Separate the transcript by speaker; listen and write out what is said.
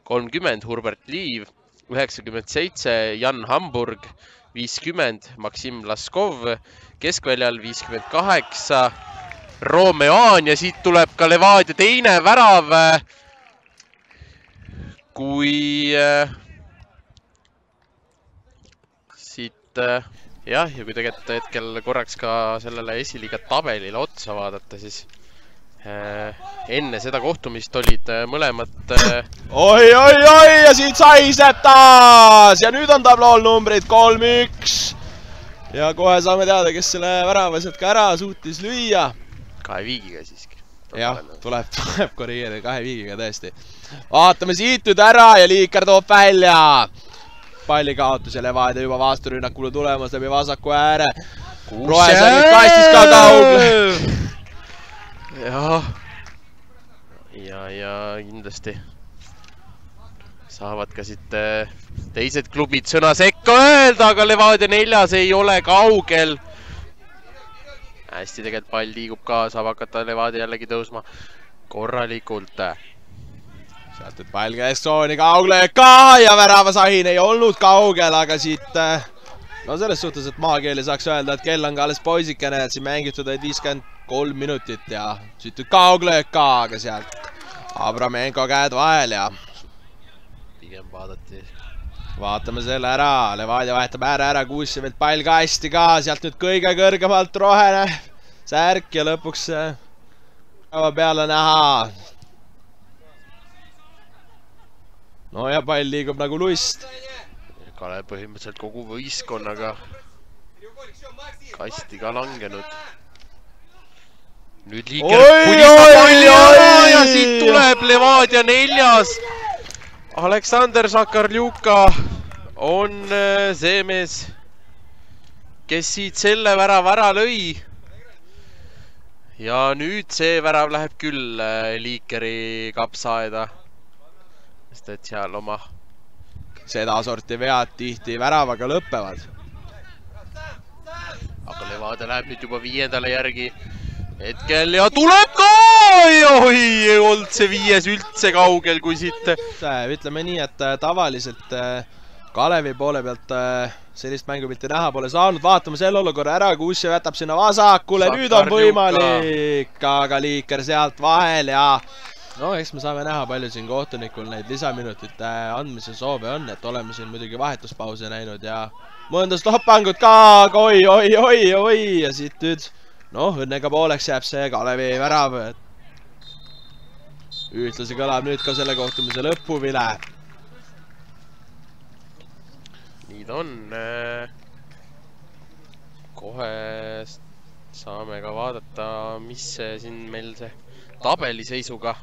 Speaker 1: 30, Hubert Liiv, 97, Jan Hamburg, 50, Maksim Laskov, keskväljal 58, Romean ja siit tuleb ka Levadia teine värav, kui siit jah, ja kui tegelikult hetkel korraks ka sellele esiliiga tabelile otsa vaadata, siis enne seda kohtumist olid mõlemad
Speaker 2: oi, ja siit saiseb taas ja nüüd on tablool numbrid 3-1 ja kohe saame teada, kes selle värava sealt ka ära suutis lüüa.
Speaker 1: 2 viigiga siiski.
Speaker 2: Jah, tuleb korrigeerida 2 viigiga tõesti. Vaatame siit nüüd ära ja Liiker toob välja. Palli kaotus ja Levadia juba vasturünnakule tulemas läbi vasaku ääre. Roes on nüüd kastis ka kaugle.
Speaker 1: ja kindlasti saavad ka siit teised klubid sõna sekka öelda, aga Levadia 4 ei ole kaugel. Hästi tegelikult pall liigub ka, saab hakata Levadia jällegi tõusma korralikult.
Speaker 2: Sealt nüüd pall kesksooni kaugle ka ja väravasahin ei olnud kaugel, aga siit no selles suhtes, et maakeeli saaks öelda, et kell on ka alles poisikene, et siin mängitud olid 53 minutit ja siit nüüd kauglöök ka, aga sealt Abramenko käed vahel ja
Speaker 1: pigem vaadati.
Speaker 2: Vaatame selle ära, Levadia vahetab ära, Kuussevelt pall kasti ka, sealt nüüd kõige kõrgemalt rohene särk ja lõpuks päeva peale näha. No ja pall liigub nagu lust.
Speaker 1: Kalev põhimõtteliselt kogu võiskonnaga kasti ka langenud. Nüüd Liiker pudistab palli ära ja siit tuleb Levadia 4. Aleksander Sakarljuka on see mees, kes siit selle värava ära lõi. Ja nüüd see värav läheb küll Liikeri kapsaaeda. Sest et seal oma
Speaker 2: sedasorti vead tihti väravaga lõppevad.
Speaker 1: Aga Levadia läheb nüüd juba 5. järgi hetkel ja tuleb ka! Oi, ei olnud see 5 üldse kaugel, kui siit...
Speaker 2: Ütleme nii, et tavaliselt Kalevi poole pealt sellist mängupilti näha pole saanud. Vaatame selle olukorra ära, Kuussi võtab sinna vasakule. Nüüd on võimalik, aga Liiker sealt vahel ja... No, eks me saame näha palju siin kohtunikul neid lisaminutite andmise soove on, et oleme siin muidugi vahetuspause näinud ja mõnda stoppangut ka, oi ja siit nüüd, noh, õnnega pooleks jääb see Kalevi värav. Ühtlasi kõlab nüüd ka selle kohtumise lõpuvile.
Speaker 1: Nii ta on. Kohe saame ka vaadata, mis siin meil see tabeli seisuga